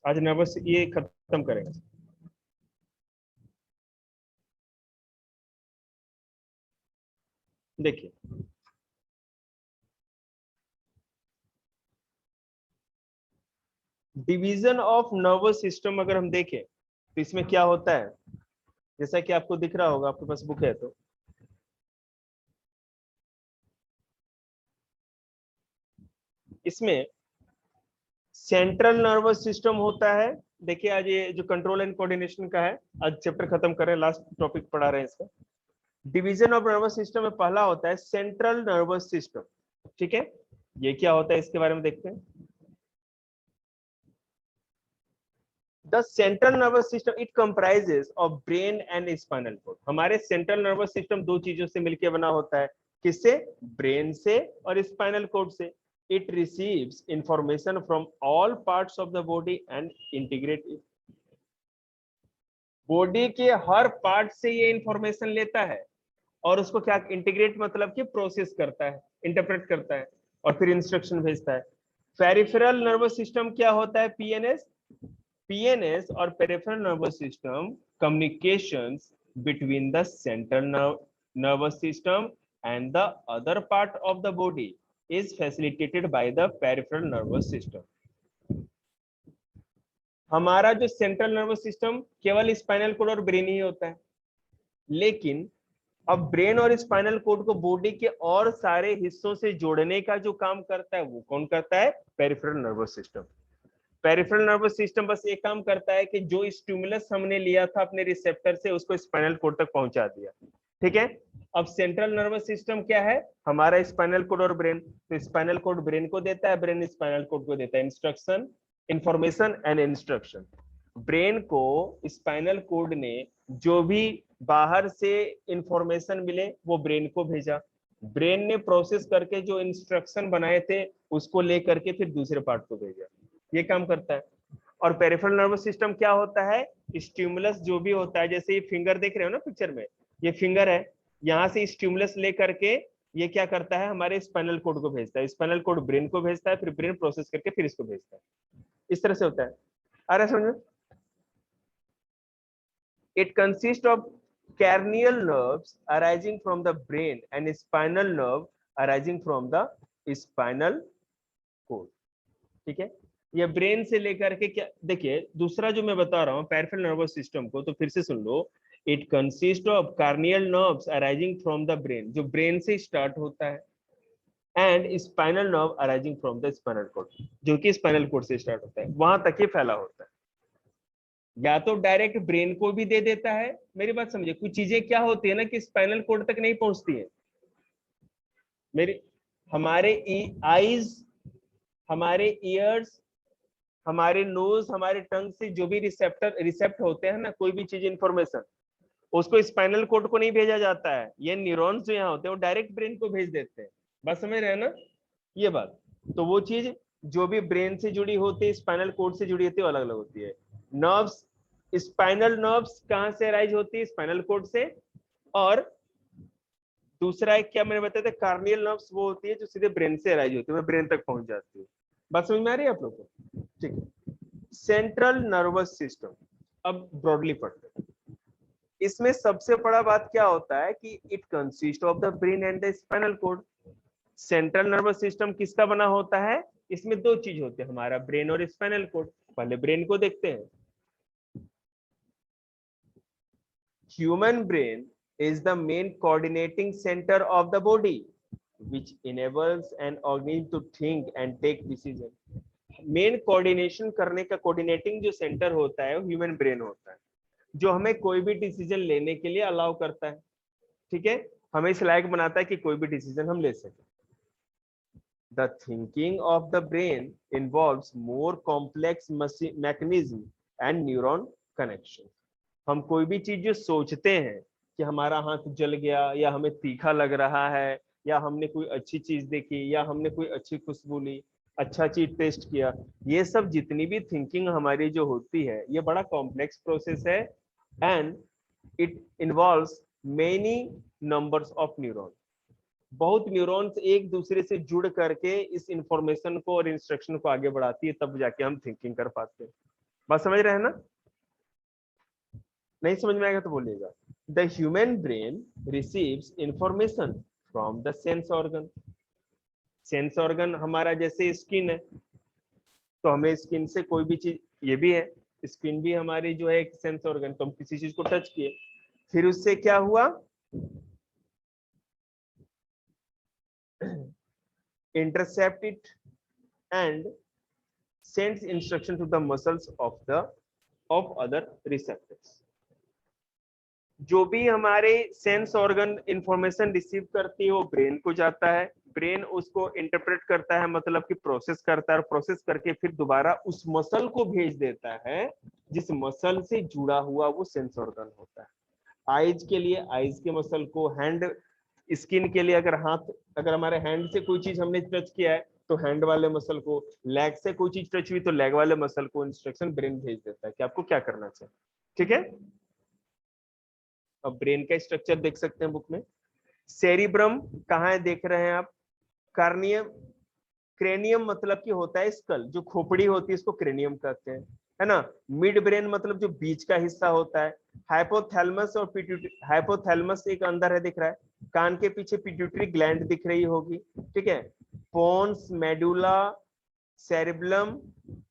आज नर्वस ये खत्म करेंगे। देखिए डिवीजन ऑफ नर्वस सिस्टम अगर हम देखें तो इसमें क्या होता है, जैसा कि आपको दिख रहा होगा, आपके पास बुक है तो इसमें सेंट्रल नर्वस सिस्टम होता है। देखिए आज ये जो कंट्रोल एंड कोऑर्डिनेशन का है, आज चैप्टर खत्म कर रहे हैं, लास्ट टॉपिक पढ़ा रहे हैं इसका। डिवीजन ऑफ नर्वस सिस्टम में पहला होता है सेंट्रल नर्वस सिस्टम। ठीक है, ये क्या होता है इसके बारे में देखते हैं। The central nervous system it comprises of brain and spinal cord. हमारे सेंट्रल नर्वस सिस्टम दो चीजों से मिलकर बना होता है। किससे? ब्रेन से और स्पाइनल कॉर्ड से। It receives information from all parts of the body and integrate it. Body के हर पार्ट से ये इंफॉर्मेशन लेता है और उसको क्या इंटीग्रेट मतलब कि प्रोसेस करता है, इंटरप्रेट करता है और फिर इंस्ट्रक्शन भेजता है। पेरिफेरल नर्वस सिस्टम क्या होता है? पीएनएस। पीएनएस और peripheral nervous system communications between the central nervous system and the other part of the body is facilitated by the peripheral nervous system. हमारा जो सेंट्रल नर्वस सिस्टम केवल spinal cord और brain ही होता है, लेकिन अब brain और स्पाइनल कोड को बॉडी के और सारे हिस्सों से जोड़ने का जो काम करता है वो कौन करता है? Peripheral nervous system. Peripheral nervous system बस एक काम करता है कि जो स्टिमुलस हमने लिया था अपने रिसेप्टर से उसको स्पाइनल कोड तक पहुंचा दिया। ठीक है, अब सेंट्रल नर्वस सिस्टम क्या है? हमारा स्पाइनल कोड और ब्रेन। तो स्पाइनल कोड ब्रेन को देता है, ब्रेन स्पाइनल कोड को देता है instruction, information and instruction. Brain को स्पाइनल कोड ने जो भी बाहर से इंफॉर्मेशन मिले वो ब्रेन को भेजा, ब्रेन ने प्रोसेस करके जो इंस्ट्रक्शन बनाए थे उसको लेकर के फिर दूसरे पार्ट को भेजा। ये काम करता है। और पेरिफेरल नर्वस सिस्टम क्या होता है? स्टिमुलस जो भी होता है, जैसे ये फिंगर देख रहे हो ना पिक्चर में, ये फिंगर है, यहाँ से स्टिमुलस लेकर के ये क्या करता है? हमारे स्पाइनल कोड को भेजता है, स्पाइनल कोड ब्रेन को भेजता है, फिर ब्रेन प्रोसेस करके फिर इसको भेजता है। इस तरह से होता है। आ रहा है समझ? It consists of cranial nerves arising from the brain and spinal nerve arising from the spinal cord. ठीक है, ये ब्रेन से लेकर के क्या, देखिए दूसरा जो मैं बता रहा हूँ पेरिफेरल नर्वस सिस्टम को, तो फिर से सुन लो। It consist of cranial nerves arising from the brain, जो ब्रेन से स्टार्ट होता है, and spinal nerve arising from the spinal cord, जो कि स्पाइनल कोड से स्टार्ट होता है, वहां तक ये फैला होता है। या तो डायरेक्ट ब्रेन को भी दे देता है, मेरी बात समझे, कुछ चीजें क्या होती है ना कि स्पाइनल कोड तक नहीं पहुंचती है। मेरी हमारे आईज, हमारे ईयर्स, हमारे नोज, हमारे टंग से जो भी रिसेप्ट होते हैं ना, कोई भी चीज इंफॉर्मेशन, उसको स्पाइनल कोड को नहीं भेजा जाता है। ये न्यूरॉन्स जो यहाँ होते हैं वो डायरेक्ट ब्रेन को भेज देते हैं। बस समझ रहे हैं ना ये बात? तो वो चीज जो भी ब्रेन से जुड़ी होती है, स्पाइनल कोड से जुड़ी होती है, अलग अलग होती है। नर्व्स, स्पाइनल नर्व्स कहां से अराइज होती है? स्पाइनल कोड से। और दूसरा एक क्या मैंने बताया था, कार्नियल नर्व्स, वो होती है जो सीधे ब्रेन से अराइज होती है, वो ब्रेन तक पहुंच जाती है। बात समझ में आ रही है आप लोग को? ठीक है, सेंट्रल नर्वस सिस्टम अब ब्रॉडली पढ़ते हैं। इसमें सबसे बड़ा बात क्या होता है कि it consist of the brain and the spinal code. Central nervous system किसका बना होता है? इसमें दो चीज होते हैं, हमारा ब्रेन और स्पाइनल कोड। पहले ब्रेन को देखते हैं। Human brain is the main coordinating center of the body which enables an organism to think and take decision. Main coordination करने का, कोऑर्डिनेटिंग जो सेंटर होता है वो ह्यूमन ब्रेन होता है, जो हमें कोई भी डिसीजन लेने के लिए अलाउ करता है। ठीक है, हमें इस लायक बनाता है कि कोई भी डिसीजन हम ले सके। The thinking of the brain involves more complex mechanism and neuron connection. हम कोई भी चीज जो सोचते हैं कि हमारा हाथ जल गया, या हमें तीखा लग रहा है, या हमने कोई अच्छी चीज देखी, या हमने कोई अच्छी खुशबू ली, अच्छा चीज टेस्ट किया, ये सब जितनी भी थिंकिंग हमारी जो होती है ये बड़ा कॉम्प्लेक्स प्रोसेस है, and it involves many numbers of neuron. बहुत न्यूरॉन्स एक दूसरे से जुड़ करके इस इंफॉर्मेशन को और इंस्ट्रक्शन को आगे बढ़ाती है, तब जाके हम थिंकिंग कर पाते हैं। बात समझ रहे हैं ना? नहीं समझ में आएगा तो बोलिएगा। The human brain receives information from the sense organ. Sense organ हमारा जैसे स्किन है, तो हमें स्किन से कोई भी चीज, ये भी है स्किन भी हमारी जो है एक सेंस ऑर्गन, तो हम किसी चीज को टच किए, फिर उससे क्या हुआ, intercept it and sends instruction to the muscles of other receptors. जो भी हमारे सेंस ऑर्गन इंफॉर्मेशन रिसीव करती है वो ब्रेन को जाता है, ब्रेन उसको इंटरप्रेट करता है, मतलब कि प्रोसेस करता है, प्रोसेस करके फिर दोबारा उस मसल को भेज देता है जिस मसल से जुड़ा हुआ वो सेंस ऑर्गन होता है। आईज के लिए आईज के मसल को, हैंड स्किन के लिए अगर हाथ, अगर हमारे हैंड से कोई चीज हमने टच किया है तो हैंड वाले मसल को, लेग से कोई चीज टच हुई तो लेग वाले मसल को इंस्ट्रक्शन ब्रेन भेज देता है कि आपको क्या करना चाहिए। ठीक है, अब ब्रेन का स्ट्रक्चर देख सकते हैं बुक में। सेरिब्रम कहाँ है देख रहे हैं आप? कार्नियम, क्रेनियम मतलब कि होता है स्कल, जो खोपड़ी होती है इसको क्रेनियम कहते हैं, है ना। मिड ब्रेन मतलब जो बीच का हिस्सा होता है। हाइपोथैलेमस और पिट्यूटरी, हाइपोथैलेमस एक अंदर है दिख रहा है, कान के पीछे पिट्यूटरी ग्लैंड दिख रही होगी, ठीक है। पोन्स, मेडुला, सेरिबलम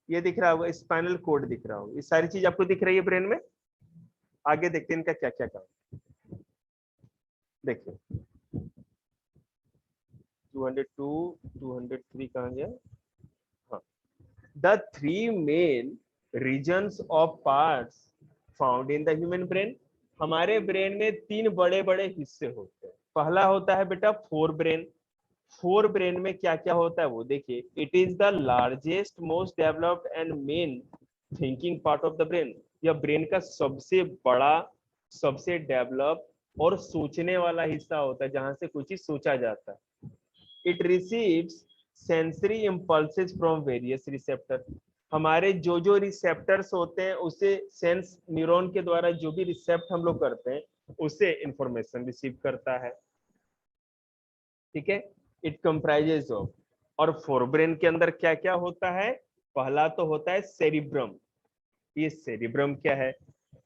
ये दिख रहा होगा, स्पाइनल कोड दिख रहा होगा, ये सारी चीज आपको दिख रही है ब्रेन में। आगे देखते हैं इनका क्या क्या काम। देखिए 202 203 कहाँ गया? हाँ, the three main regions of parts found in the human brain। हमारे ब्रेन में तीन बड़े बड़े हिस्से होते हैं। पहला होता है बेटा फोर ब्रेन। फोर ब्रेन में क्या क्या होता है वो देखिए। It is the largest, most developed and main thinking part of the brain. यह ब्रेन का सबसे बड़ा, सबसे डेवलप और सोचने वाला हिस्सा होता है, जहां से कुछ चीज सोचा जाता है। It receives sensory impulses from various receptor. हमारे जो जो रिसेप्टर्स होते हैं उसे सेंस न्यूरॉन के द्वारा जो भी रिसेप्ट हम लोग करते हैं उसे इंफॉर्मेशन रिसीव करता है, ठीक है। इट कंप्राइजेस ऑफ, और फोरब्रेन के अंदर क्या क्या होता है? पहला तो होता है सेरिब्रम। ये सेरिब्रम क्या है?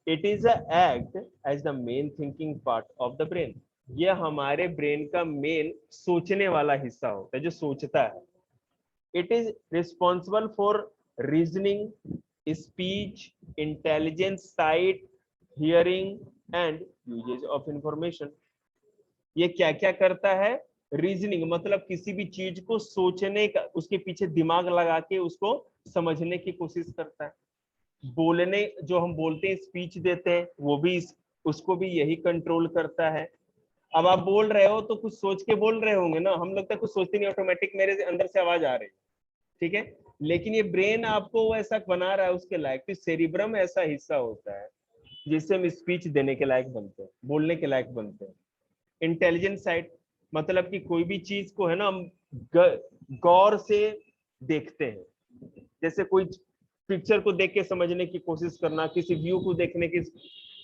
It is act as the main thinking part of the brain. ये हमारे ब्रेन का मेन सोचने वाला हिस्सा होता है, जो सोचता है। It is responsible for reasoning, speech, intelligence, sight, hearing and usages of information. ये क्या क्या करता है? रीजनिंग मतलब किसी भी चीज को सोचने का, उसके पीछे दिमाग लगा के उसको समझने की कोशिश करता है। बोलने, जो हम बोलते हैं स्पीच देते हैं, वो भी उसको भी यही कंट्रोल करता है। अब आप बोल रहे हो तो कुछ सोच के बोल रहे होंगे ना, हम लोग तक कुछ सोचते नहीं, ऑटोमेटिक मेरे अंदर से आवाज आ रही है, ठीक है। लेकिन ये ब्रेन आपको वैसा बना रहा है उसके लायक। तो सेरिब्रम ऐसा हिस्सा होता है जिससे हम स्पीच देने के लायक बनते हैं, बोलने के लायक बनते हैं। इंटेलिजेंट साइड मतलब कि कोई भी चीज को है ना हम गौर से देखते हैं, जैसे कोई पिक्चर को देख के समझने की कोशिश करना, किसी व्यू को देखने की,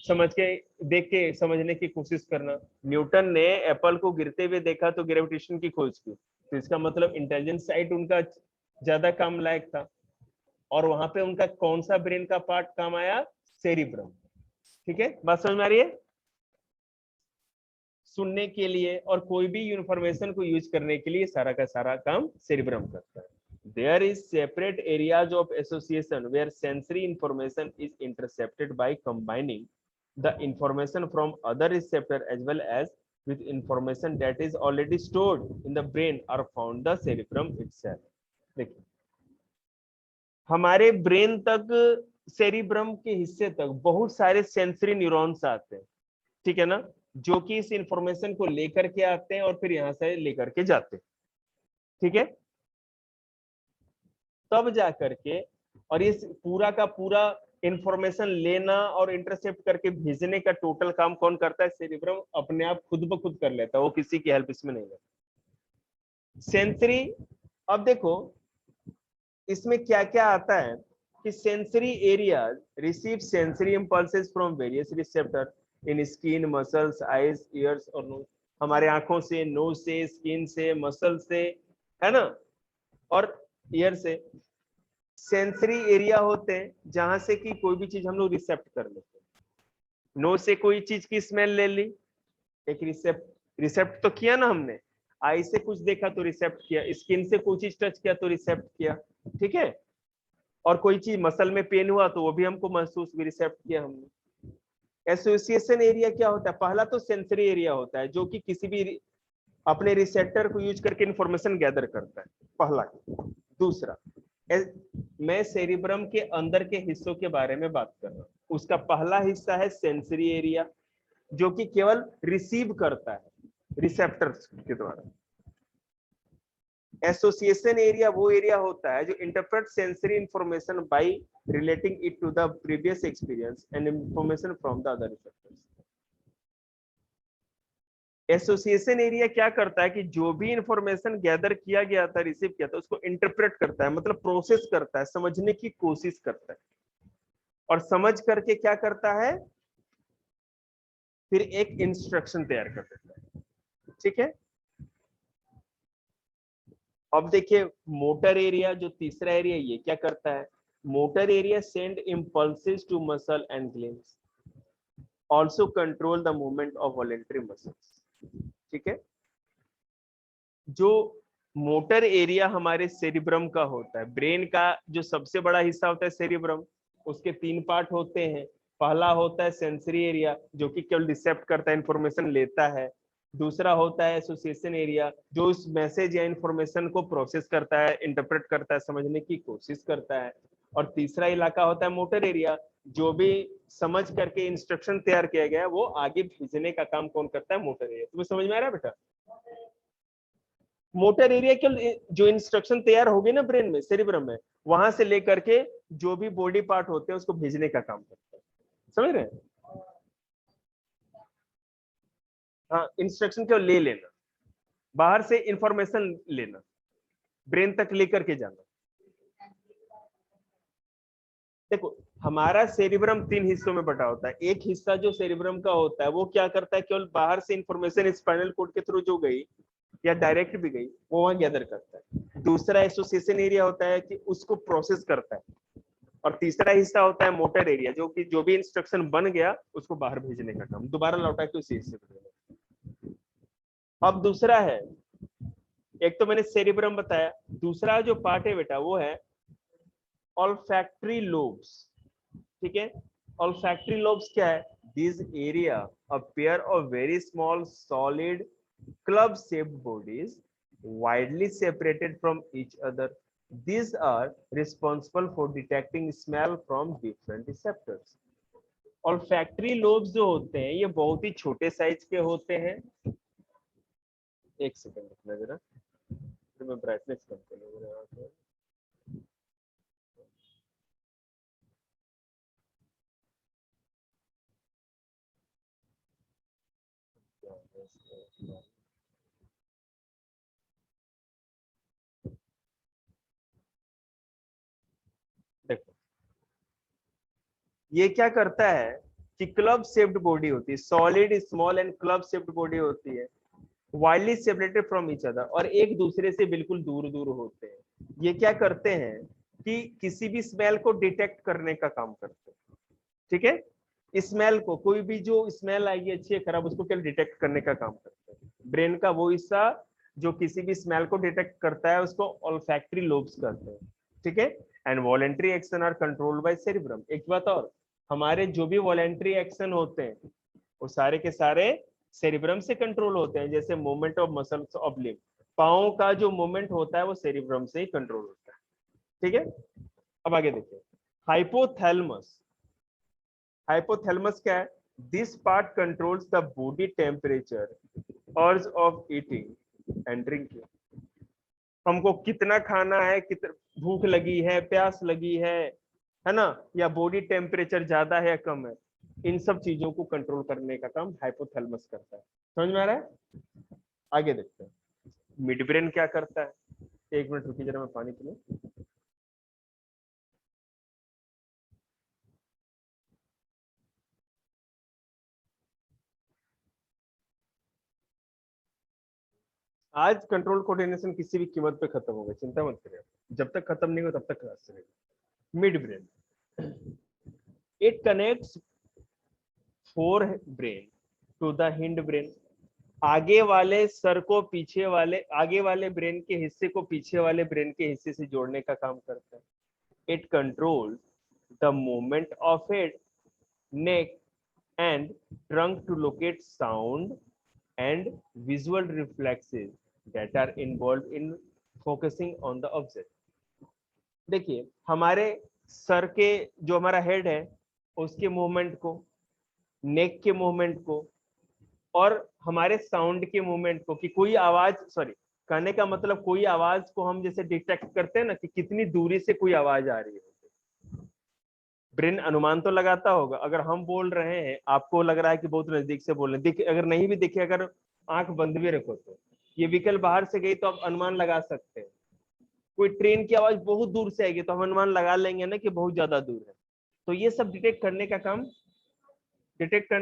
समझ के, देख के समझने की कोशिश करना। न्यूटन ने एप्पल को गिरते हुए देखा तो ग्रेविटेशन की खोज की, तो इसका मतलब इंटेलिजेंस साइड उनका ज्यादा काम लायक था। और वहां पे उनका कौन सा ब्रेन का पार्ट काम आया? सेरिब्रम, ठीक है। बात समझ में आ रही है? सुनने के लिए और कोई भी इंफॉर्मेशन को यूज करने के लिए सारा का सारा काम सेरिब्रम करता है। There is separate areas of association where sensory information is intercepted by combining the information from other receptor as well as with information that is already stored in the brain are found the cerebrum itself। देखिए हमारे brain तक, cerebrum के हिस्से तक बहुत सारे sensory neurons आते हैं, ठीक है ना, जो कि इस इंफॉर्मेशन को लेकर के आते हैं और फिर यहां से लेकर के जाते हैं, ठीक है। तब जा करके, और इस पूरा का पूरा इंफॉर्मेशन लेना और इंटरसेप्ट करके भेजने का टोटल काम कौन करता है? सेरिब्रम अपने आप खुद ब खुद कर लेता है, वो किसी की हेल्प इसमें नहीं लेता। सेंसरी, अब देखो इसमें क्या क्या आता है कि sensory area receive sensory impulses from various receptor in skin, muscles, eyes, years और नोज। हमारे आंखों से, नोज से, स्किन से, मसल से, है ना, और ईयर से। सेंसरी एरिया होते हैं जहां से कि कोई भी चीज हम लोग रिसेप्ट कर लेते हैं। नोज से कोई चीज की स्मेल ले ली, एक रिसेप्ट रिसेप्ट तो किया ना हमने। आई से कुछ देखा तो रिसेप्ट किया, स्किन से कोई चीज टच किया तो रिसेप्ट किया, ठीक है। और कोई चीज मसल में पेन हुआ तो वो भी हमको महसूस भी रिसेप्ट किया हमने। एसोसिएशन एरिया क्या होता है? पहला तो सेंसरी एरिया होता है जो कि किसी भी अपने रिसेप्टर को यूज करके इंफॉर्मेशन गैदर करता है, पहला। दूसरा, मैं सेरिब्रम के अंदर के हिस्सों के बारे में बात कर रहा हूँ। उसका पहला हिस्सा है सेंसरी एरिया, जो कि केवल रिसीव करता है रिसेप्टर्स के द्वारा। एसोसिएशन एरिया वो एरिया होता है जो interpret sensory information by relating it to the previous experience and information from the other receptors. Association area क्या करता है कि जो भी इंफॉर्मेशन गैदर किया गया था, रिसीव किया था, उसको इंटरप्रेट करता है, मतलब प्रोसेस करता है, समझने की कोशिश करता है। और समझ करके क्या करता है, फिर एक इंस्ट्रक्शन तैयार कर देता है, ठीक है। अब देखिए मोटर एरिया, जो तीसरा एरिया, ये क्या करता है? Motor area send impulses to muscle and glands, also control the movement of voluntary muscles, ठीक है। जो मोटर एरिया हमारे सेरिब्रम का होता है, ब्रेन का जो सबसे बड़ा हिस्सा होता है सेरिब्रम, उसके तीन पार्ट होते हैं। पहला होता है सेंसरी एरिया जो कि केवल रिसेप्ट करता है, इंफॉर्मेशन लेता है। दूसरा होता है एसोसिएशन एरिया जो उस मैसेज या इंफॉर्मेशन को प्रोसेस करता है, इंटरप्रेट करता है, समझने की कोशिश करता है। और तीसरा इलाका होता है मोटर एरिया, जो भी समझ करके इंस्ट्रक्शन तैयार किया गया है वो आगे भेजने का काम कौन करता है? Motor area. तुम्हें समझ में आ रहा है बेटा? मोटर एरिया के जो इंस्ट्रक्शन तैयार होगी ना ब्रेन में, सेरिब्रम में, वहां से लेकर के जो भी बॉडी पार्ट होते हैं उसको भेजने का काम करता है। समझ रहे हैं? हाँ, इंस्ट्रक्शन केवल ले लेना, बाहर से इंफॉर्मेशन लेना, ब्रेन तक लेकर के जाना। देखो हमारा सेरिब्रम तीन हिस्सों में बटा होता है। एक हिस्सा जो सेरिब्रम का होता है वो क्या करता है, केवल बाहर से इंफॉर्मेशन स्पाइनल कोड के थ्रू जो गई या डायरेक्ट भी गई वो वहां गैदर करता है। दूसरा एसोसिएशन एरिया होता है कि उसको प्रोसेस करता है। और तीसरा हिस्सा होता है मोटर एरिया जो कि जो भी इंस्ट्रक्शन बन गया उसको बाहर भेजने का काम, दोबारा लौटा के उसी हिस्से में। अब दूसरा है, एक तो मैंने सेरिब्रम बताया, दूसरा जो पार्ट है बेटा वो है ऑल्फैक्टरी लोब्स, ठीक है। ऑल्फैक्टरी लोब्स क्या है? This area a pair of very small solid club shaped bodies widely separated from each other. These are responsible for detecting smell from different receptors. olfactory lobes जो होते हैं ये बहुत ही छोटे साइज के होते हैं। एक सेकंड रुकना जरा, फिर मैं ब्राइटनेस कम कर लूंगा। देखो ये क्या करता है कि क्लब शेप्ड बॉडी होती है, solid small and club shaped body होती है, widely separated from each other, और एक दूसरे से बिल्कुल दूर दूर होते हैं। ये क्या करते हैं कि किसी भी स्मेल को डिटेक्ट करने का काम करते हैं, ठीक है। स्मेल को, कोई भी जो स्मेल आएगी अच्छी है खराब, उसको केवल डिटेक्ट करने का काम करते हैं। ब्रेन का वो हिस्सा जो किसी भी स्मेल को डिटेक्ट करता है उसको ऑल्फैक्टरी लोब्स कहते हैं, ठीक है। And voluntary action are controlled by cerebrum. एक बात और, हमारे जो भी वॉलेंटरी एक्शन होते हैं वो सारे के सारे सेरिब्रम से कंट्रोल होते हैं। जैसे movement of muscles of limb, पाँव का जो मूवमेंट होता है वो सेरिब्रम से ही कंट्रोल होता है, ठीक है। अब आगे देखिए हाइपोथैलेमस। हाइपोथैलेमस क्या है? This part controls the body temperature, अर्ज ऑफ ईटिंग एंड ड्रिंकिंग। हमको कितना खाना है, कितना भूख लगी है, प्यास लगी है ना, या बॉडी टेम्परेचर ज्यादा है या कम है, इन सब चीजों को कंट्रोल करने का काम हाइपोथैलेमस करता है। समझ में आ रहा है? आगे देखते हैं मिड ब्रेन क्या करता है। एक मिनट रुकिए जरा, मैं पानी पी लूं। आज कंट्रोल कोऑर्डिनेशन किसी भी कीमत पे खत्म होगा, चिंता मत करिए, जब तक खत्म नहीं हो तब तक क्लास चलेगा। Mid brain, it connects fore brain to the hind brain. आगे वाले सर को पीछे वाले, आगे वाले ब्रेन के हिस्से को पीछे वाले ब्रेन के हिस्से से जोड़ने का काम करता है। It control the movement of head, neck and trunk to locate sound and visual reflexes that are involved in focusing on the object। देखिए हमारे सर के जो हमारा हेड है उसके मूवमेंट को, नेक के मूवमेंट को और हमारे साउंड के मूवमेंट को, कि कोई आवाज, सॉरी कहने का मतलब कोई आवाज को हम जैसे डिटेक्ट करते हैं ना कि कितनी दूरी से कोई आवाज आ रही है, ब्रेन अनुमान तो लगाता होगा। अगर हम बोल रहे हैं आपको लग रहा है कि बहुत नजदीक से बोल रहे हैं, अगर नहीं भी दिखे, अगर आंख बंद भी रखो तो ये व्हीकल बाहर से गई तो आप अनुमान लगा सकते हैं। कोई ट्रेन की आवाज बहुत दूर से आएगी तो हम अनुमान लगा लेंगे ना कि बहुत ज्यादा दूर है। तो ये सब डिटेक्ट करने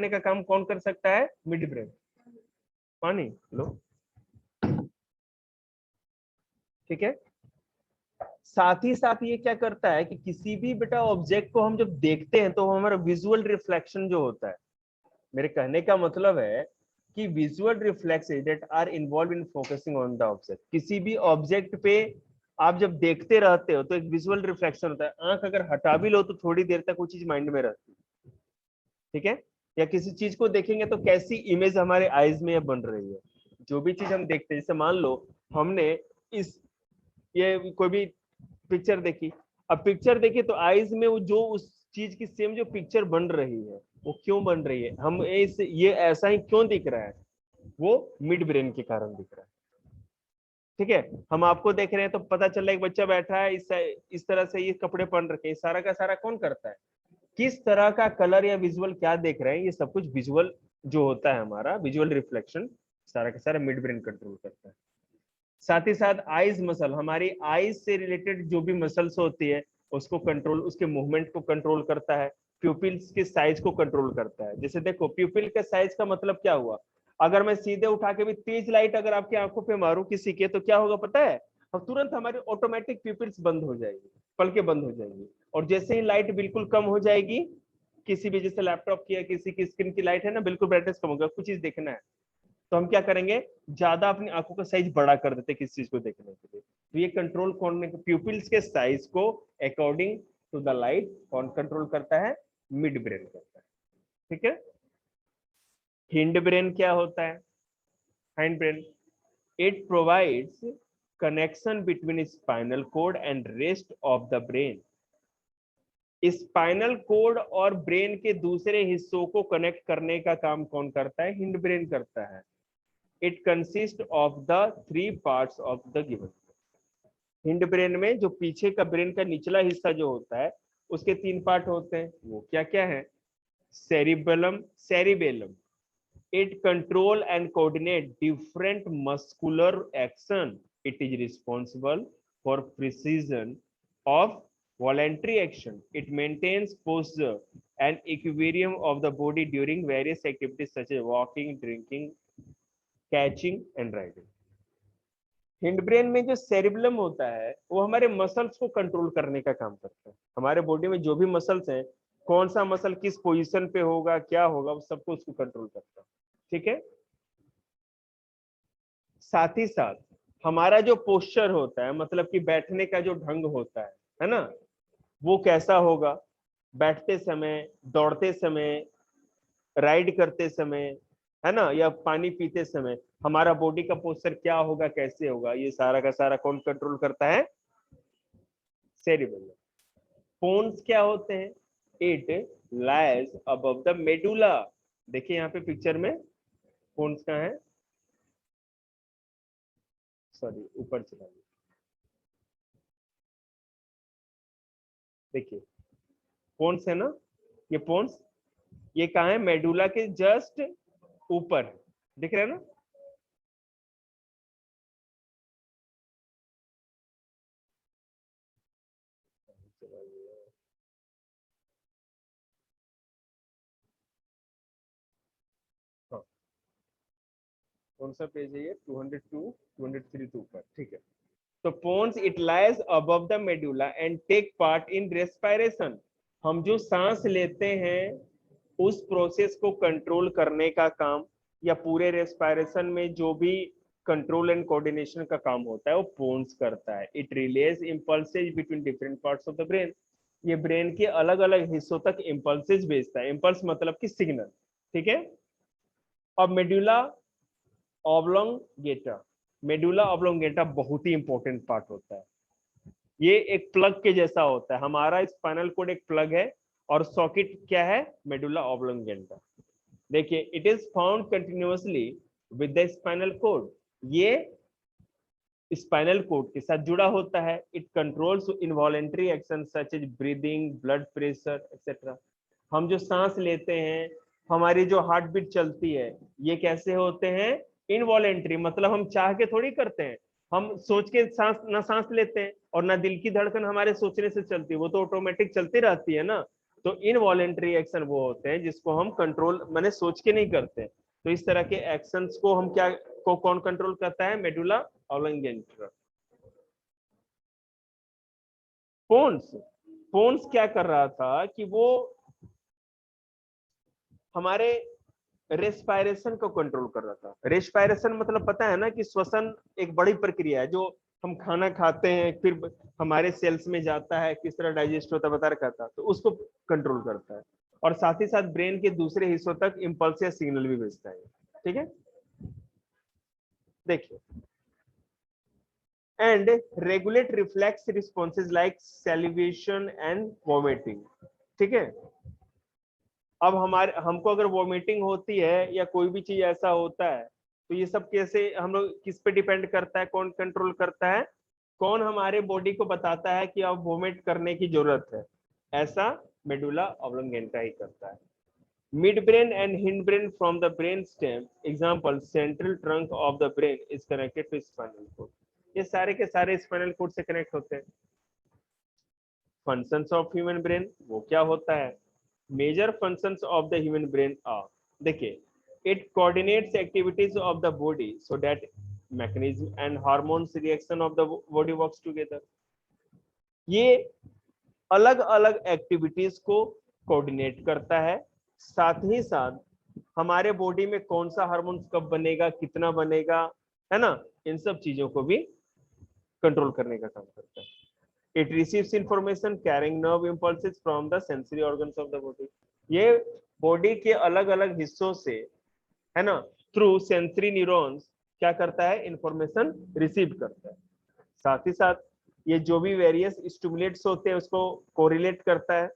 का काम कौन कर सकता है? Mid brain. पानी लो, ठीक है। साथ ही साथ ये क्या करता है कि किसी भी बेटा ऑब्जेक्ट को हम जब देखते हैं तो हमारा विजुअल रिफ्लेक्शन जो होता है, मेरे कहने का मतलब है कि visual reflexes that are involve in focusing on the object, किसी भी ऑब्जेक्ट पे आप जब देखते रहते हो तो एक विजुअल रिफ्लेक्शन होता है। आंख अगर हटा भी लो तो थोड़ी देर तक वो चीज माइंड में रहती है, ठीक है। या किसी चीज को देखेंगे तो कैसी इमेज हमारे आईज में बन रही है, जो भी चीज हम देखते हैं। जैसे मान लो हमने इस ये कोई भी पिक्चर देखी, अब पिक्चर देखी तो आईज में वो जो उस चीज की सेम जो पिक्चर बन रही है वो क्यों बन रही है, हम ये ऐसा ही क्यों दिख रहा है, वो मिड ब्रेन के कारण दिख रहा है, ठीक है। हम आपको देख रहे हैं तो पता चल रहा है एक बच्चा बैठा है इस तरह से, ये कपड़े पहन रखे हैं, सारा का सारा कौन करता है, किस तरह का कलर या विजुअल क्या देख रहे हैं, ये सब कुछ विजुअल जो होता है हमारा विजुअल रिफ्लेक्शन, सारा का सारा मिड ब्रेन कंट्रोल करता है। साथ ही साथ आईज मसल, हमारी आईज से रिलेटेड जो भी मसल्स होती है उसको कंट्रोल, उसके मूवमेंट को कंट्रोल करता है। प्यूपिल्स के साइज को कंट्रोल करता है। जैसे देखो प्यूपिल के साइज का मतलब क्या हुआ, अगर मैं सीधे उठा के भी तेज लाइट अगर आपकी आंखों पे मारूं किसी के तो क्या होगा पता है, अब तुरंत हमारी ऑटोमेटिक प्यूपिल्स बंद हो जाएगी, पलके बंद हो जाएंगी। और जैसे ही लाइट बिल्कुल कम हो जाएगी, किसी भी जैसे लैपटॉप की या किसी की स्क्रीन की लाइट है ना, बिल्कुल ब्राइटनेस कम होगा, कुछ चीज देखना है तो हम क्या करेंगे, ज्यादा अपनी आंखों का साइज बड़ा कर देते किस चीज को देखने के लिए। तो ये कंट्रोल कौन, प्यूपिल्स के साइज को अकॉर्डिंग टू द लाइट कौन कंट्रोल करता है, मिड ब्रेन करता है, ठीक है। हिंड ब्रेन क्या होता है, hind brain, it provides connection between spinal cord and rest of the brain. Spinal cord और ब्रेन के दूसरे हिस्सों को कनेक्ट करने का काम कौन करता है, हिंड ब्रेन करता है। It consist of the three parts of the given. Hind brain में जो पीछे का ब्रेन का निचला हिस्सा जो होता है उसके तीन पार्ट होते हैं, वो क्या क्या है, cerebellum, it control and coordinate different muscular action, it is responsible for precision of voluntary action, it maintains posture and equilibrium of the body during various activities such as walking, drinking, catching and riding। Hind brain में जो cerebellum होता है वो हमारे muscles को control करने का काम करता है। हमारे बॉडी में जो भी मसल्स हैं, कौन सा मसल किस पोजीशन पे होगा, क्या होगा, वो सबको उसको कंट्रोल करता है, ठीक है। साथ ही साथ हमारा जो पोस्चर होता है, मतलब कि बैठने का जो ढंग होता है ना, वो कैसा होगा, बैठते समय, दौड़ते समय, राइड करते समय, है ना, या पानी पीते समय हमारा बॉडी का पोस्चर क्या होगा, कैसे होगा, ये सारा का सारा कौन कंट्रोल करता है, सेरिबेलम। पोन्स क्या होते हैं, it lies above the medulla. देखिए यहाँ पे पिक्चर में पोन्स कहाँ है, सॉरी ऊपर चला गया, देखिए पोन्स है ना, ये पोन्स, ये कहाँ है, मेडुला के जस्ट ऊपर, दिख रहा है ना। हाँ, कौन सा पेज है ये? 202 203 के ऊपर, ठीक है। तो pons it lies above the medulla and take part in respiration. हम जो सांस लेते हैं उस प्रोसेस को कंट्रोल करने का काम, या पूरे रेस्पिरेशन में जो भी कंट्रोल एंड कोऑर्डिनेशन का काम होता है वो पोन्स करता है। It relays impulses between different parts of the brain. ये ब्रेन के अलग अलग हिस्सों तक इंपल्सेज भेजता है। इंपल्स मतलब कि सिग्नल, ठीक है। अब मेडुला ऑब्लोंगेटा, मेडुला ऑब्लोंगेटा बहुत ही इंपॉर्टेंट पार्ट होता है। ये एक प्लग के जैसा होता है। हमारा स्पाइनल कोड एक प्लग है और सॉकेट क्या है? Medulla oblongata. देखिए, it is found continuously with the spinal cord. ये स्पाइनल कोड के साथ जुड़ा होता है। It controls involuntary action such as breathing, blood pressure etcetera. हम जो सांस लेते हैं, हमारी जो हार्ट बीट चलती है, ये कैसे होते हैं? इनवॉलेंटरी, मतलब हम चाह के थोड़ी करते हैं। हम सोच के सांस लेते हैं, और ना दिल की धड़कन हमारे सोचने से चलती है, वो तो ऑटोमेटिक चलती रहती है ना। तो इनवॉलेंटरी एक्शन वो होते हैं जिसको हम कंट्रोल मैंने सोच के नहीं करते। तो इस तरह के एक्शंस को हम क्या को कौन कंट्रोल करता है? Medulla oblongata. पोन्स, पोन्स क्या कर रहा था कि वो हमारे रेस्पिरेशन को कंट्रोल कर रहा था। रेस्पिरेशन मतलब पता है ना कि श्वसन एक बड़ी प्रक्रिया है। जो हम खाना खाते हैं फिर हमारे सेल्स में जाता है, किस तरह डाइजेस्ट होता है बता रखा था, तो उसको कंट्रोल करता है। और साथ ही साथ ब्रेन के दूसरे हिस्सों तक इंपल्स या सिग्नल भी भेजता है, ठीक है। देखिए, and regulate reflex responses like salivation and vomiting, ठीक है। अब हमको अगर वोमिटिंग होती है या कोई भी चीज ऐसा होता है, तो ये सब कैसे हम लोग किस पे डिपेंड करता है? कौन कंट्रोल करता है? कौन हमारे बॉडी को बताता है कि अब वोमिट करने की जरूरत है? ऐसा मेडुला ऑब्लोंगेटा ही करता है। Mid brain and hind brain from the brain stem, example central trunk of the brain is connected to spinal cord. ये सारे के सारे स्पाइनल कोड से कनेक्ट होते हैं। फंक्शंस ऑफ ह्यूमन ब्रेन वो क्या होता है? Major functions of the human brain are, देखिए, it coordinates activities of the body so that mechanism and hormones reaction of the body works together। ये अलग अलग एक्टिविटीज को कोऑर्डिनेट करता है। साथ ही साथ हमारे बॉडी में कौन सा हार्मोन कब बनेगा, कितना बनेगा, है ना, इन सब चीजों को भी कंट्रोल करने का काम करता है। It receives information carrying nerve impulses from the sensory organs of the body। ये बॉडी के अलग अलग हिस्सों से, है ना, थ्रू सेंसरी न्यूरॉन्स क्या करता है? इंफॉर्मेशन रिसीव करता है। साथ ही साथ ये जो भी वेरियस स्टिमुलेट्स होते हैं उसको कोरिलेट करता है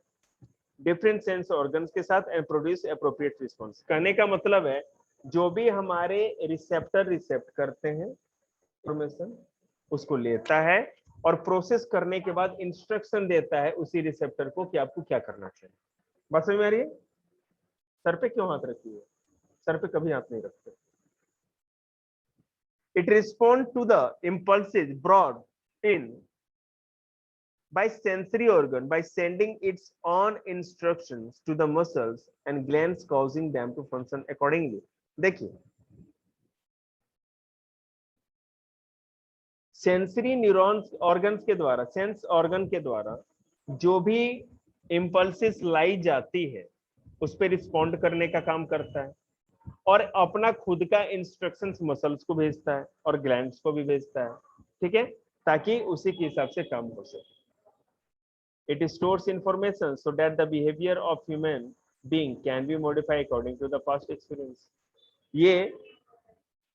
डिफरेंट सेंस ऑर्गन्स के साथ एंड प्रोड्यूस एप्रोप्रिएट रिस्पॉन्स। कहने का मतलब है जो भी हमारे रिसेप्टर रिसेप्ट करते हैं इंफॉर्मेशन, उसको लेता है और प्रोसेस करने के बाद इंस्ट्रक्शन देता है उसी रिसेप्टर को कि आपको क्या करना चाहिए। बात समझ में आ रही है? सर पे क्यों हाथ रखी है? सर पे कभी हाथ नहीं रखते। It respond to the impulses brought in by sensory organ by sending its own instructions to the muscles and glands causing them to function accordingly। देखिए, सेंसरी न्यूरॉन्स ऑर्गन्स के द्वारा, सेंस ऑर्गन के द्वारा जो भी इंपल्सेस लाई जाती है उस पर रिस्पॉन्ड करने का काम करता है और अपना खुद का इंस्ट्रक्शंस मसल्स को भेजता है और ग्लैंड्स को भी भेजता है, ठीक है, ताकि उसी के हिसाब से काम हो सके। It stores information so that the behavior of human being can be modified according to the past experience। ये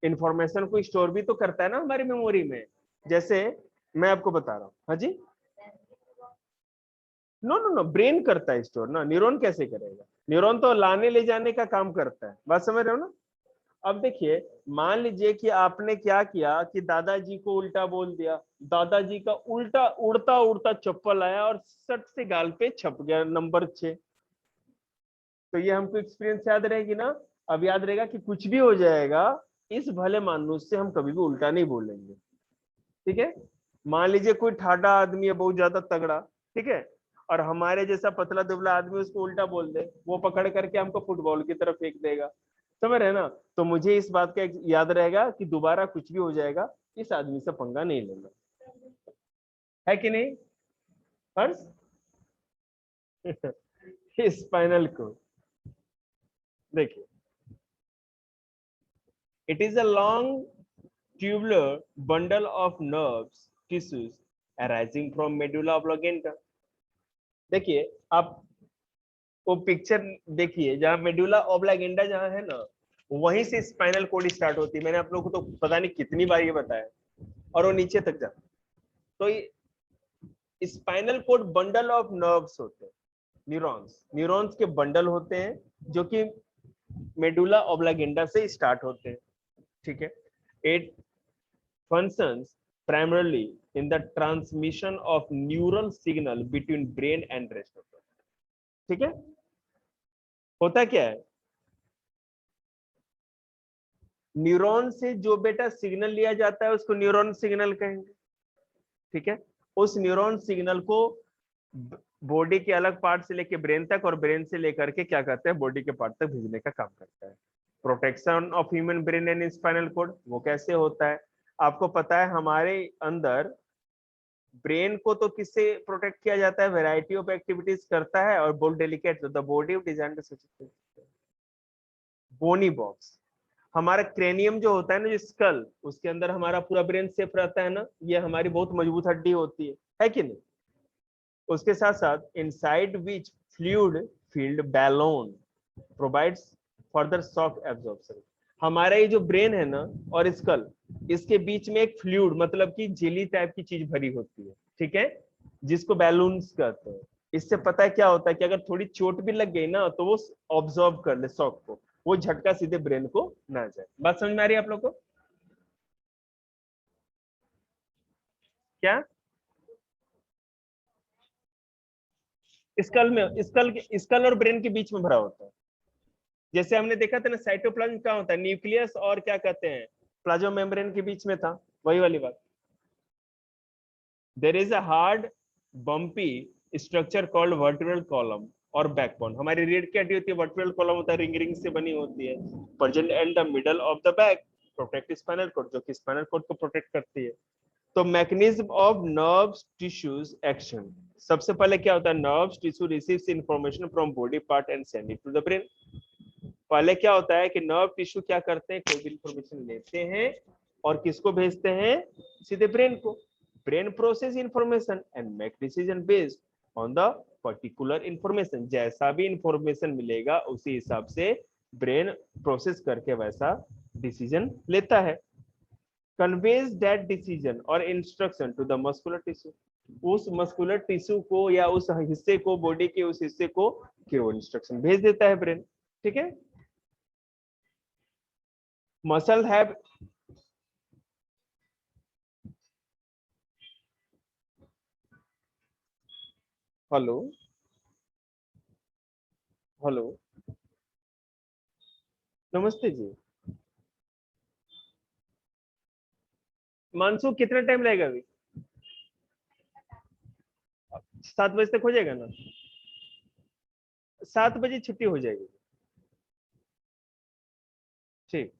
इंफॉर्मेशन को स्टोर भी तो करता है ना हमारी मेमोरी में। जैसे मैं आपको बता रहा हूँ, हाँ जी, नो नो नो, ब्रेन करता है स्टोर ना, न्यूरॉन कैसे करेगा? न्यूरॉन तो लाने ले जाने का काम करता है। बात समझ रहे हो ना? अब देखिए, मान लीजिए कि आपने क्या किया कि दादाजी को उल्टा बोल दिया, दादाजी का उल्टा उड़ता उड़ता चप्पल आया और सट से गाल पे छप गया नंबर 6। तो ये हमको एक्सपीरियंस याद रहेगी ना? अब याद रहेगा कि कुछ भी हो जाएगा, इस भले मानुस से हम कभी भी उल्टा नहीं बोलेंगे, ठीक है। मान लीजिए कोई ठाडा आदमी है, बहुत ज्यादा तगड़ा, ठीक है, और हमारे जैसा पतला दुबला आदमी उसको उल्टा बोल दे, वो पकड़ करके हमको फुटबॉल की तरफ फेंक देगा। समझ रहे हैं ना? तो मुझे इस बात का याद रहेगा कि दोबारा कुछ भी हो जाएगा, इस आदमी से पंगा नहीं लेना, है कि नहीं हर्ष? स्पाइनल कोड देखिए, it is a long tubular bundle of nerves tissues arising from medulla oblongata. देखिए आप वो पिक्चर देखिए, जहां मेडुला ओब्लागेंडा जहां है ना, वहीं से स्पाइनल कोड स्टार्ट होती है। मैंने आप लोगों को तो पता नहीं कितनी बार ये बताया, और वो नीचे तक जाता। तो spinal cord bundle of nerves होते हैं, न्यूरॉन्स, न्यूरॉन्स के बंडल होते हैं जो कि मेडुला ओब्लागेंडा से स्टार्ट होते हैं, ठीक है। It functions primarily in the transmission of neural signal between brain and rest of the body. ठीक है, होता क्या है, न्यूरॉन से जो बेटा सिग्नल लिया जाता है उसको न्यूरॉन सिग्नल कहेंगे, ठीक है। उस न्यूरॉन सिग्नल को बॉडी के अलग पार्ट से लेके ब्रेन तक, और ब्रेन से लेकर के क्या करते हैं, बॉडी के पार्ट तक भेजने का काम करता है। Protection of human brain and spinal cord वो कैसे होता है, आपको पता है हमारे अंदर ब्रेन को तो किससे प्रोटेक्ट किया जाता है, वैरायटी ऑफ एक्टिविटीज करता है, और बहुत delicate the body of design bony box. हमारा क्रेनियम जो होता है ना, जो स्कल, उसके अंदर हमारा पूरा ब्रेन सेफ रहता है ना, ये हमारी बहुत मजबूत हड्डी होती है कि नहीं। उसके साथ साथ inside which fluid filled balloon provides further shock absorption. हमारा ये जो ब्रेन है ना और स्कल, इसके बीच में एक फ्लूइड मतलब कि जेली टाइप की चीज भरी होती है, ठीक है, जिसको बैलून्स कहते हैं। इससे पता है क्या होता है कि अगर थोड़ी चोट भी लग गई ना, तो वो ऑब्जॉर्व कर ले शॉक को, वो झटका सीधे ब्रेन को ना जाए। बात समझ में आ रही है आप लोग को? क्या स्कल में, स्कल और ब्रेन के बीच में भरा होता है। जैसे हमने देखा था ना, साइटोप्लाज्म क्या होता है, न्यूक्लियस और क्या कहते हैं, प्लाज्मा मेम्ब्रेन के बीच में था, वही वाली बात। There is a hard bumpy structure called vertebral column और बैकबोन। हमारी रीढ़ की हड्डी होती है, वर्टिब्रल कॉलम होता है, रिंग रिंग से बनी होती है, present and the middle of the back, protect spinal cord, जो कि स्पाइनल कोड को प्रोटेक्ट करती है। तो mechanism of nerves tissues action, सबसे पहले क्या होता है, nerves tissue receives information from body part and send it to the brain. पहले क्या होता है कि नर्व टिश्यू क्या करते हैं, कोई भी इंफॉर्मेशन लेते हैं और किसको भेजते हैं, सीधे ब्रेन को। Brain process information and make decision based on the particular information. जैसा भी इंफॉर्मेशन मिलेगा उसी हिसाब से ब्रेन प्रोसेस करके वैसा डिसीजन लेता है। कन्वेज दैट डिसीजन और instruction to the muscular tissue, उस मस्कुलर टिश्यू को या उस हिस्से को, बॉडी के उस हिस्से को कि वो इंस्ट्रक्शन भेज देता है ब्रेन, ठीक है। मसल हैव, हेलो हेलो, नमस्ते जी। मानसू कितना टाइम लगेगा अभी, 7 बजे तक हो जाएगा ना, 7 बजे छुट्टी हो जाएगी, ठीक।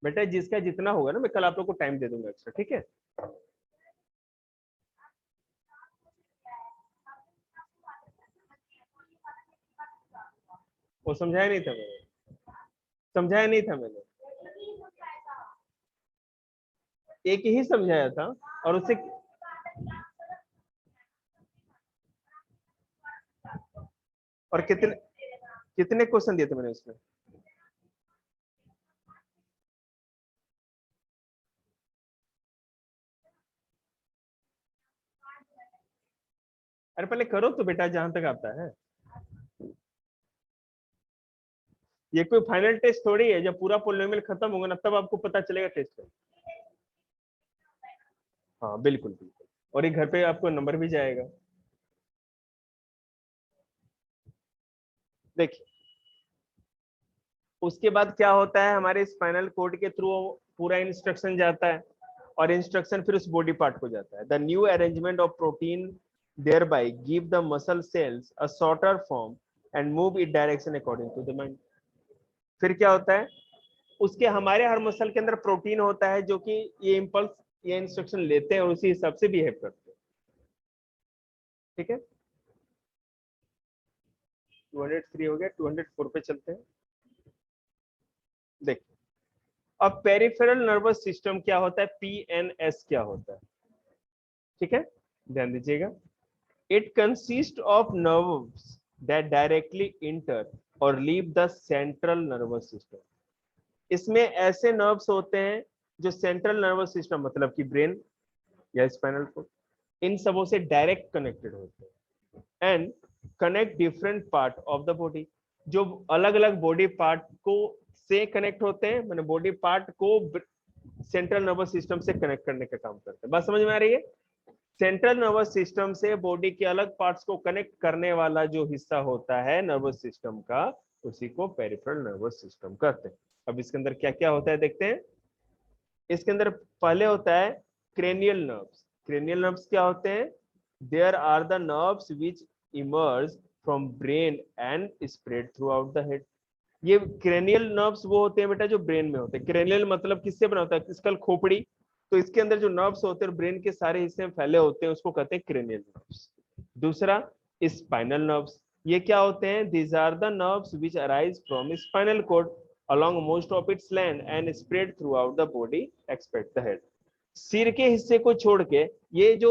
बेटा जिसका जितना होगा ना, मैं कल आप लोग को टाइम दे दूंगा एक्स्ट्रा, ठीक है। वो समझाया नहीं था मैंने, समझाया नहीं था मैंने, एक ही समझाया था, और उससे और कितने कितने क्वेश्चन दिए थे मैंने उसमें, अरे पहले करो तो बेटा जहां तक आता है। ये कोई फाइनल टेस्ट थोड़ी है, जब पूरा पोलिनोमियल खत्म होगा ना तब आपको पता चलेगा टेस्ट का। हाँ बिल्कुल बिल्कुल, और ये घर पे आपको नंबर भी जाएगा। देखिए उसके बाद क्या होता है, हमारे स्पाइनल कोड के थ्रू पूरा इंस्ट्रक्शन जाता है, और इंस्ट्रक्शन फिर उस बॉडी पार्ट को जाता है। The new arrangement of protein thereby give the muscle cells a shorter form and move its direction according to the mind. फिर क्या होता है, उसके हमारे हर मसल के अंदर प्रोटीन होता है जो कि ये इंपल्स, ये इंस्ट्रक्शन लेते हैं और उसी हिसाब से बिहेव करते हैं। ठीक है, 203 हो गया, 204 पे चलते हैं। देखिए अब पेरिफेरल नर्वस सिस्टम क्या होता है, पीएनएस क्या होता है। ठीक है, ध्यान दीजिएगा। It consist of nerves that directly enter or leave the central nervous system. इसमें ऐसे नर्व्स होते हैं जो सेंट्रल नर्वस सिस्टम मतलब कि ब्रेन या स्पाइनल कोड, इन सबों से डायरेक्ट कनेक्टेड होते हैं and connect different part of the body, जो अलग अलग बॉडी पार्ट को से कनेक्ट होते हैं, मैंने बॉडी पार्ट को सेंट्रल नर्वस सिस्टम से कनेक्ट करने का काम करते हैं। बात समझ में आ रही है? सेंट्रल नर्वस सिस्टम से बॉडी के अलग पार्ट्स को कनेक्ट करने वाला जो हिस्सा होता है नर्वस सिस्टम का, उसी को पेरिफेरल नर्वस सिस्टम कहते हैं। अब इसके अंदर क्या क्या होता है देखते हैं। इसके अंदर पहले होता है क्रेनियल नर्व्स। क्रेनियल नर्व्स क्या होते हैं, there are the nerves which emerge from brain and spread throughout the head. ये क्रेनियल नर्व्स वो होते हैं बेटा जो ब्रेन में होते हैं। क्रेनियल मतलब किससे बना होता है, स्कल खोपड़ी, तो इसके अंदर जो नर्व्स होते हैं ब्रेन के सारे हिस्से में फैले होते हैं, उसको कहते हैं क्रेनियल नर्व्स। दूसरा स्पाइनल नर्व्स, ये क्या होते हैं, these are the nerves which arise from spinal cord along most of its length and spread throughout the body except the head। सिर के हिस्से को छोड़ के ये जो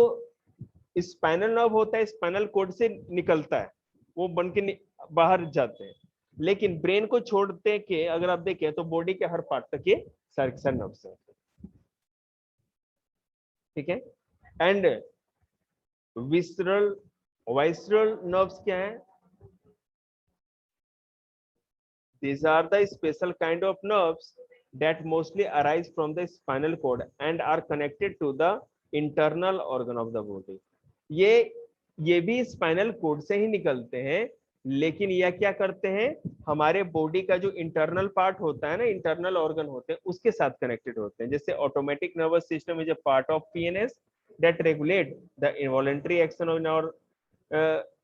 स्पाइनल नर्व होता है स्पाइनल कॉर्ड से निकलता है, वो बन के बाहर जाते हैं, लेकिन ब्रेन को छोड़ते के अगर आप देखें तो बॉडी के हर पार्ट तक ये सारे नर्व्स हैं। ठीक है, एंड विसरल वाइसरल नर्व्स क्या है, these are the special kind of nerves that mostly arise from the spinal cord and are connected to the internal organ of the body। ये भी स्पाइनल कोड से ही निकलते हैं, लेकिन यह क्या करते हैं, हमारे बॉडी का जो इंटरनल पार्ट होता है ना, इंटरनल ऑर्गन होते हैं, उसके साथ कनेक्टेड होते हैं। जैसे automatic nervous system is a part of PNS that regulate the involuntary action of our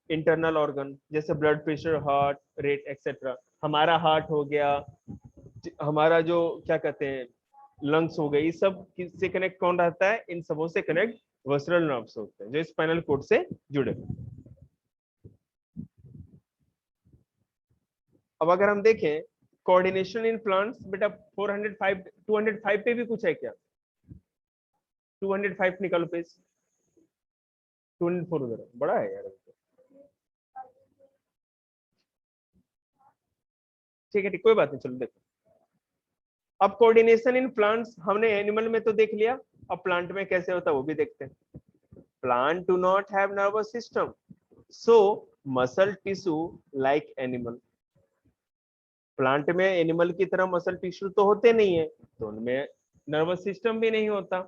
internal organ, जैसे blood pressure, heart rate etcetera. हमारा हार्ट हो गया, हमारा जो क्या कहते हैं लंग्स हो गए, ये सब किससे कनेक्ट कौन रहता है, इन सबों से कनेक्ट वर्सरल नर्व्स होते हैं जो स्पाइनल कोड से जुड़े। अब अगर हम देखें कोऑर्डिनेशन इन प्लांट्स, बेटा 405 205 पे भी कुछ है क्या, 205 निकालो पेज, 204 उधर बड़ा है यार। ठीक है ठीक, कोई बात नहीं, चलो देखो। अब कोऑर्डिनेशन इन प्लांट्स हमने एनिमल में तो देख लिया, अब प्लांट में कैसे होता है वो भी देखते हैं। Plant do not have nervous system, so muscle tissue like animal. Plant में एनिमल की तरह मसल टिश्यू तो होते नहीं है, तो उनमें नर्वस सिस्टम भी नहीं होता।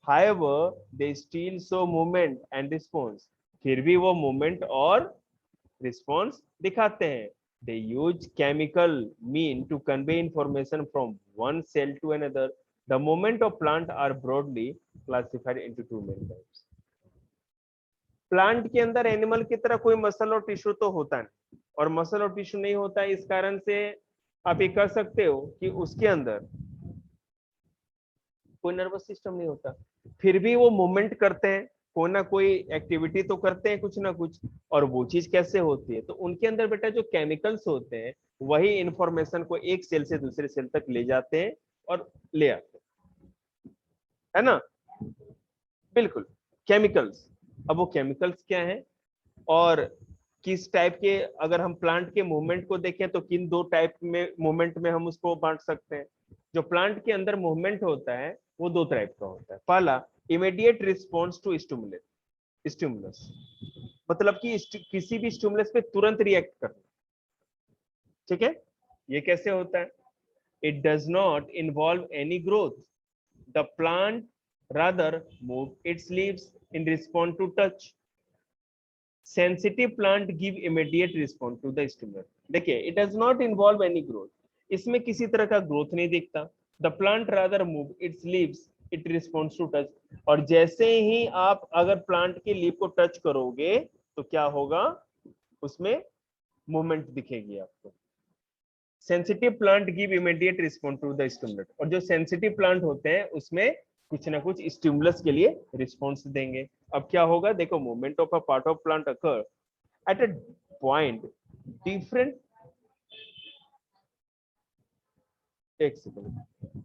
However, they still show movement and response। फिर भी वो मूवमेंट और रिस्पॉन्स दिखाते हैं। They use chemical mean to convey information from one cell to another। The movement of plant are broadly classified into two main types। Plant के अंदर animal की तरह कोई मसल और टिश्यू तो होता नहीं, और मसल और टिश्यू नहीं होता, इस कारण से आप ये कह सकते हो कि उसके अंदर कोई नर्वस सिस्टम नहीं होता। फिर भी वो मूवमेंट करते हैं, कोई ना कोई एक्टिविटी तो करते हैं कुछ ना कुछ, और वो चीज कैसे होती है, तो उनके अंदर बेटा जो केमिकल्स होते हैं वही इंफॉर्मेशन को एक सेल से दूसरे सेल तक ले जाते हैं और ले आते हैं, है ना, बिल्कुल केमिकल्स। अब वो केमिकल्स क्या है और किस टाइप के, अगर हम प्लांट के मूवमेंट को देखें तो किन दो टाइप में मूवमेंट में हम उसको बांट सकते हैं। जो प्लांट के अंदर मूवमेंट होता है वो दो टाइप का होता है। पहला इमीडिएट रिस्पॉन्स टू स्टिमुलस, मतलब कि किसी भी स्टिमुलस पे तुरंत रिएक्ट करना। ठीक है, ये कैसे होता है, it does not involve any growth, the plant rather move its leaves in response to touch। Sensitive plant give immediate response to the stimulus। देखिए it does not involve any growth, इसमें किसी तरह का ग्रोथ नहीं दिखता। The plant rather move its leaves it responds to touch। और जैसे ही आप अगर प्लांट के लीफ को टच करोगे तो क्या होगा, उसमें मूवमेंट दिखेगी आपको। Sensitive plant give immediate response to the stimulus, और जो सेंसिटिव प्लांट होते हैं उसमें कुछ ना कुछ स्टिमुलस के लिए रिस्पॉन्स देंगे। अब क्या होगा, देखो, movement of a part of plant occur at a point different, एक सेकंड,